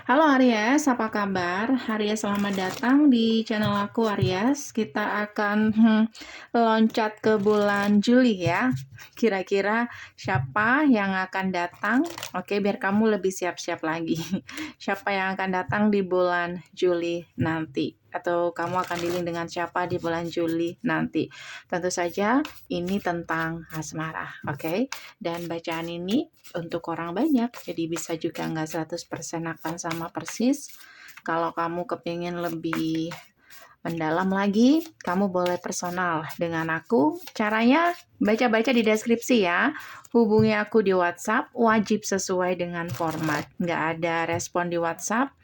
Halo Aries, apa kabar? Aries, selamat datang di channel aku Aries. Kita akan loncat ke bulan Juli ya. Kira-kira siapa yang akan datang? Oke, biar kamu lebih siap-siap lagi. Siapa yang akan datang di bulan Juli nanti? Atau kamu akan dealing dengan siapa di bulan Juli nanti? Tentu saja ini tentang asmara, oke? Dan bacaan ini untuk orang banyak, jadi bisa juga nggak 100% akan sama persis. Kalau kamu kepingin lebih mendalam lagi, kamu boleh personal dengan aku. Caranya baca-baca di deskripsi ya. Hubungi aku di WhatsApp, wajib sesuai dengan format. Nggak ada respon di WhatsApp,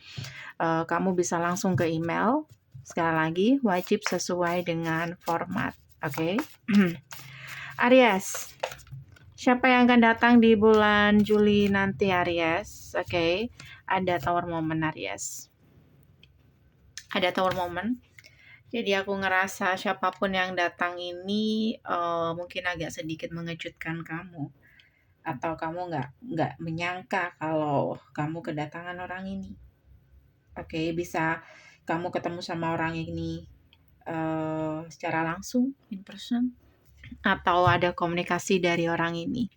kamu bisa langsung ke email. Sekali lagi, wajib sesuai dengan format. Oke? Aries, siapa yang akan datang di bulan Juli nanti, Aries? Oke, ada Tower Moment, Aries. Ada Tower Moment. Jadi aku ngerasa siapapun yang datang ini mungkin agak sedikit mengejutkan kamu. Atau kamu nggak menyangka kalau kamu kedatangan orang ini. Oke, bisa kamu ketemu sama orang ini secara langsung, in person. Atau ada komunikasi dari orang ini.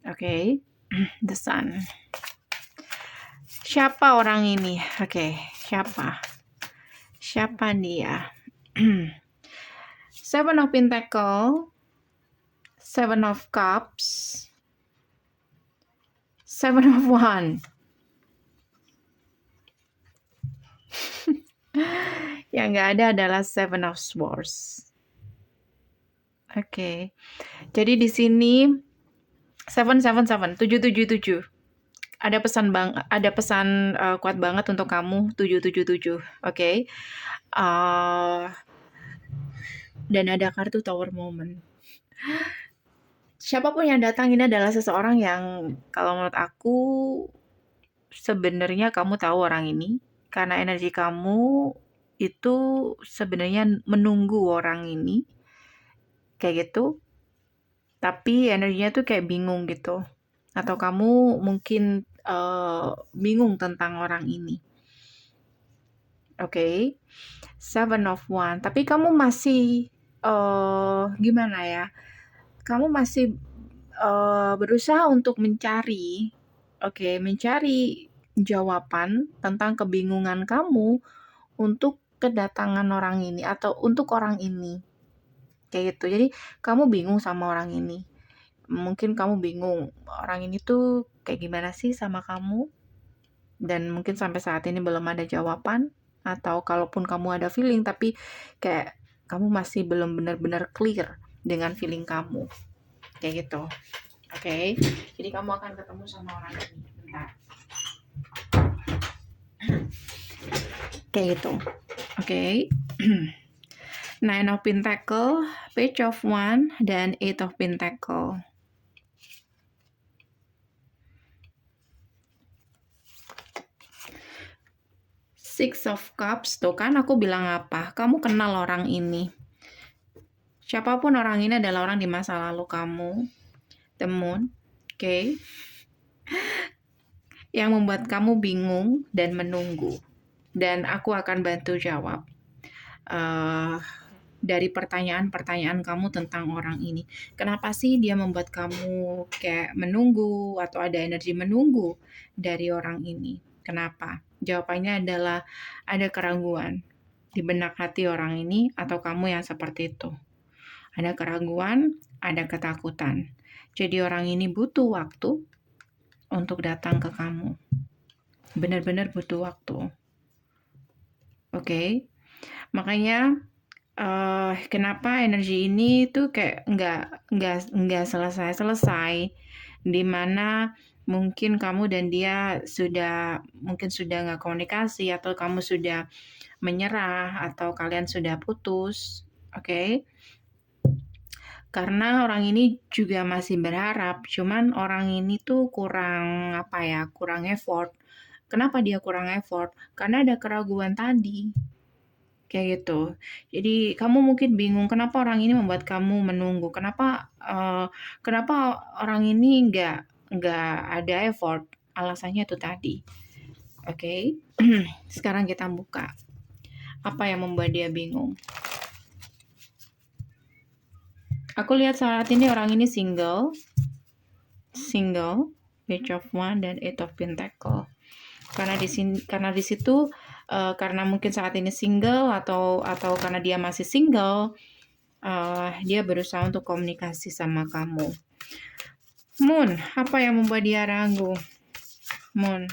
Oke, the sun. Siapa orang ini? Oke, siapa? Siapa dia? Seven of Pentacle, Seven of Cups, Seven of One. Yang nggak ada adalah Seven of Swords. Oke, jadi di sini 777, 777. Ada pesan kuat banget untuk kamu 777. Oke. Dan ada kartu Tower Moment. Siapapun yang datang ini adalah seseorang yang kalau menurut aku sebenarnya kamu tahu orang ini karena energi kamu itu sebenarnya menunggu orang ini kayak gitu, tapi energinya tuh kayak bingung gitu, atau kamu mungkin bingung tentang orang ini. Oke, Seven of One, tapi kamu masih gimana ya? Kamu masih berusaha untuk mencari jawaban tentang kebingungan kamu untuk kedatangan orang ini atau untuk orang ini, kayak gitu. Jadi kamu bingung sama orang ini. Mungkin kamu bingung, orang ini tuh kayak gimana sih sama kamu? Dan mungkin sampai saat ini belum ada jawaban, atau kalaupun kamu ada feeling tapi kayak kamu masih belum benar-benar clear dengan feeling kamu, kayak gitu. Oke, jadi kamu akan ketemu sama orang ini. Bentar. Kayak gitu. Oke. Nine of Pentacle, Page of One, dan Eight of Pentacle. Six of Cups, tuh kan aku bilang apa? Kamu kenal orang ini. Siapapun orang ini adalah orang di masa lalu kamu. The Moon, oke. Yang membuat kamu bingung dan menunggu. Dan aku akan bantu jawab dari pertanyaan-pertanyaan kamu tentang orang ini. Kenapa sih dia membuat kamu kayak menunggu atau ada energi menunggu dari orang ini? Kenapa? Jawabannya adalah ada keraguan di benak hati orang ini atau kamu yang seperti itu. Ada keraguan, ada ketakutan. Jadi orang ini butuh waktu untuk datang ke kamu. Benar-benar butuh waktu. Oke. Makanya kenapa energi ini tuh kayak nggak selesai, dimana mungkin kamu dan dia mungkin sudah nggak komunikasi, atau kamu sudah menyerah, atau kalian sudah putus, oke? Karena orang ini juga masih berharap, cuman orang ini tuh kurang effort. Kenapa dia kurang effort? Karena ada keraguan tadi. Kayak gitu. Jadi kamu mungkin bingung kenapa orang ini membuat kamu menunggu. Kenapa orang ini nggak ada effort. Alasannya itu tadi. Oke. Sekarang kita buka. Apa yang membuat dia bingung? Aku lihat saat ini orang ini single, Page of Wand dan Eight of Pentacle. Karena di situ karena mungkin saat ini single atau karena dia masih single, dia berusaha untuk komunikasi sama kamu. Moon, apa yang membuat dia ragu? Moon,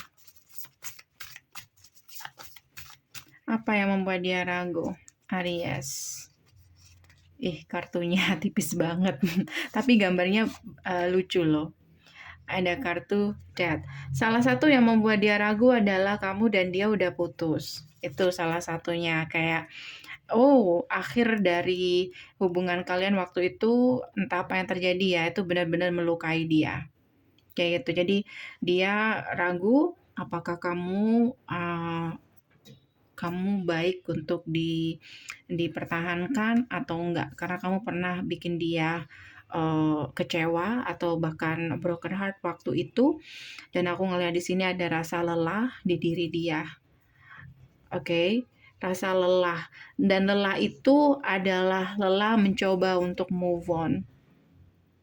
apa yang membuat dia ragu? Aries. Kartunya tipis banget. Tapi gambarnya lucu loh. Ada kartu Death. Salah satu yang membuat dia ragu adalah kamu dan dia udah putus. Itu salah satunya. Kayak, akhir dari hubungan kalian waktu itu, entah apa yang terjadi ya, itu benar-benar melukai dia. Kayak gitu. Jadi dia ragu apakah kamu baik untuk dipertahankan atau enggak, karena kamu pernah bikin dia kecewa atau bahkan broken heart waktu itu, dan aku ngelihat di sini ada rasa lelah di diri dia. Oke, rasa lelah, dan lelah itu adalah lelah mencoba untuk move on.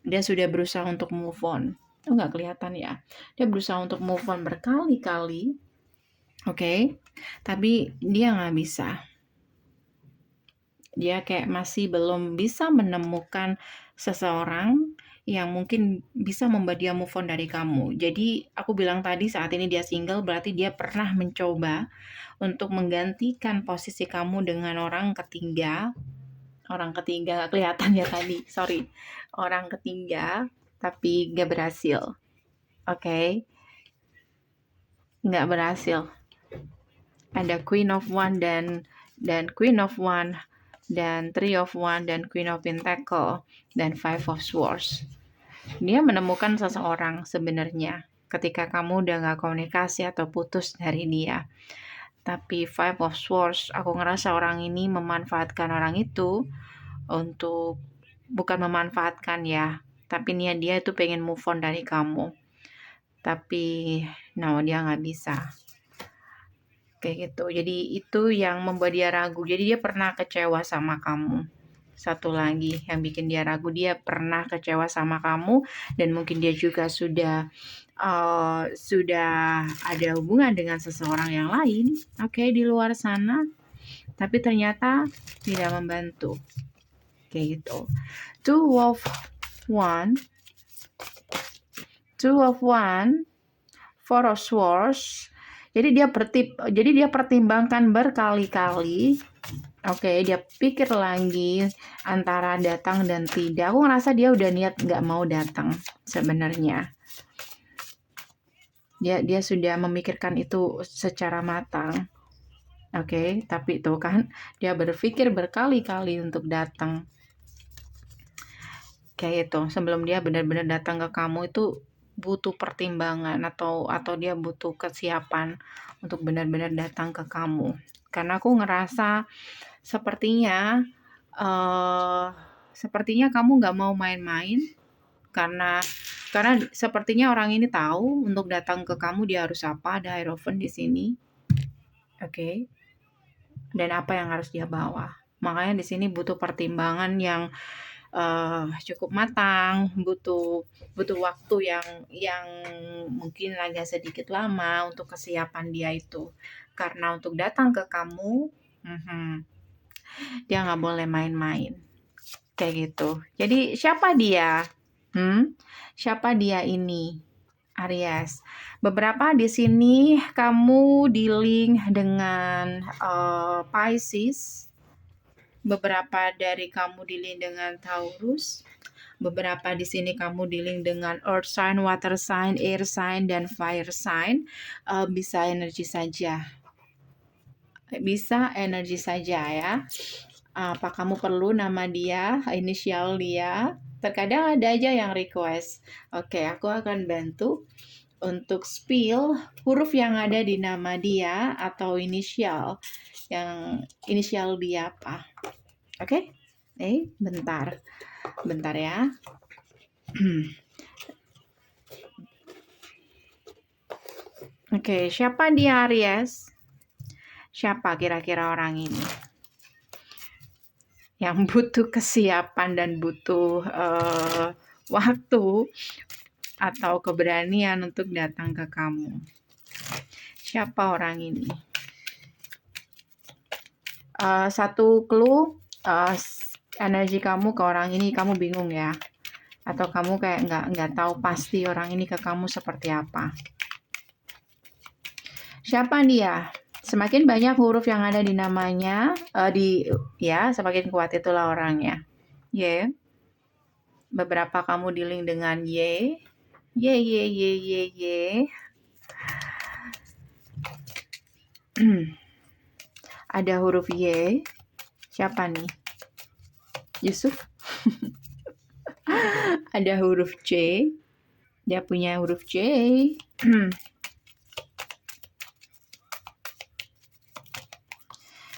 Dia sudah berusaha untuk move on. Itu nggak kelihatan ya. Dia berusaha untuk move on berkali-kali. Oke, tapi dia nggak bisa. Dia kayak masih belum bisa menemukan seseorang yang mungkin bisa membuat dia move on dari kamu. Jadi aku bilang tadi saat ini dia single, berarti dia pernah mencoba untuk menggantikan posisi kamu dengan orang ketiga. Orang ketiga nggak kelihatan ya tadi, sorry. Orang ketiga, tapi nggak berhasil. Oke, nggak berhasil. Ada Queen of One dan Queen of One dan Three of One dan Queen of Pentacle dan Five of Swords. Dia menemukan seseorang sebenarnya ketika kamu udah gak komunikasi atau putus dari dia. Tapi Five of Swords, aku ngerasa orang ini memanfaatkan orang itu untuk, bukan memanfaatkan ya, tapi niat dia itu pengen move on dari kamu. Tapi no, dia gak bisa. Kayak gitu. Jadi itu yang membuat dia ragu. Jadi dia pernah kecewa sama kamu. Satu lagi yang bikin dia ragu, dia pernah kecewa sama kamu, dan mungkin dia juga sudah ada hubungan dengan seseorang yang lain, di luar sana, tapi ternyata tidak membantu. Kayak gitu. Two of One, Four of Swords. Jadi dia pertimbangkan berkali-kali. Dia pikir lagi antara datang dan tidak. Aku ngerasa dia udah niat nggak mau datang sebenarnya. Dia sudah memikirkan itu secara matang. Tapi itu kan dia berpikir berkali-kali untuk datang. Kayak itu. Sebelum dia benar-benar datang ke kamu itu butuh pertimbangan atau dia butuh kesiapan untuk benar-benar datang ke kamu. Karena aku ngerasa sepertinya kamu nggak mau main-main, karena sepertinya orang ini tahu untuk datang ke kamu dia harus apa. Ada Hierophant di sini. Dan apa yang harus dia bawa. Makanya di sini butuh pertimbangan yang cukup matang, butuh waktu yang mungkin agak sedikit lama untuk kesiapan dia itu. Karena untuk datang ke kamu, dia nggak boleh main-main. Kayak gitu. Jadi siapa dia? Siapa dia ini? Aries. Beberapa di sini kamu dealing dengan Pisces. Beberapa dari kamu dealing dengan Taurus. Beberapa di sini kamu dealing dengan Earth sign, Water sign, Air sign, dan Fire sign. Bisa energi saja. Ya. Apa kamu perlu nama dia, inisial dia? Terkadang ada aja yang request. Aku akan bantu untuk spill huruf yang ada di nama dia atau inisial. Yang inisial dia apa? Bentar ya. Oke, siapa dia Aries? Siapa kira-kira orang ini? Yang butuh kesiapan dan butuh waktu atau keberanian untuk datang ke kamu. Siapa orang ini? Satu clue, energi kamu ke orang ini, kamu bingung ya? Atau kamu kayak nggak tahu pasti orang ini ke kamu seperti apa? Siapa dia? Semakin banyak huruf yang ada di namanya, semakin kuat itulah orangnya. Y. Beberapa kamu dealing dengan Y. Y. Ada huruf Y. Siapa nih? Yusuf. Ada huruf C. Dia punya huruf C.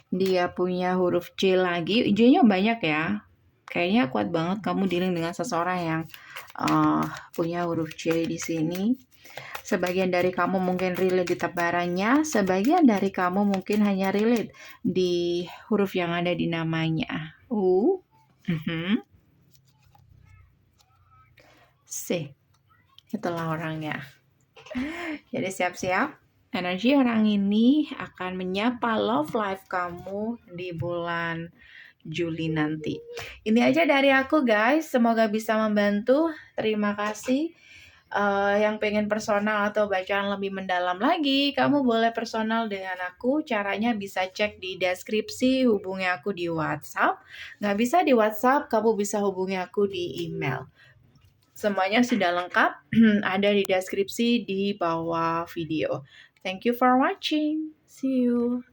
Dia punya huruf C lagi. J-nya banyak ya. Kayaknya kuat banget kamu dealing dengan seseorang yang punya huruf C di sini. Sebagian dari kamu mungkin relate di tebarannya, sebagian dari kamu mungkin hanya relate di huruf yang ada di namanya. C. Itulah orangnya. Jadi siap-siap. Energi orang ini akan menyapa love life kamu di bulan Juli nanti. Ini aja dari aku guys. Semoga bisa membantu. Terima kasih. Yang pengen personal atau bacaan lebih mendalam lagi, kamu boleh personal dengan aku. Caranya bisa cek di deskripsi, hubungi aku di WhatsApp. Nggak bisa di WhatsApp, kamu bisa hubungi aku di email. Semuanya sudah lengkap, ada di deskripsi di bawah video. Thank you for watching. See you.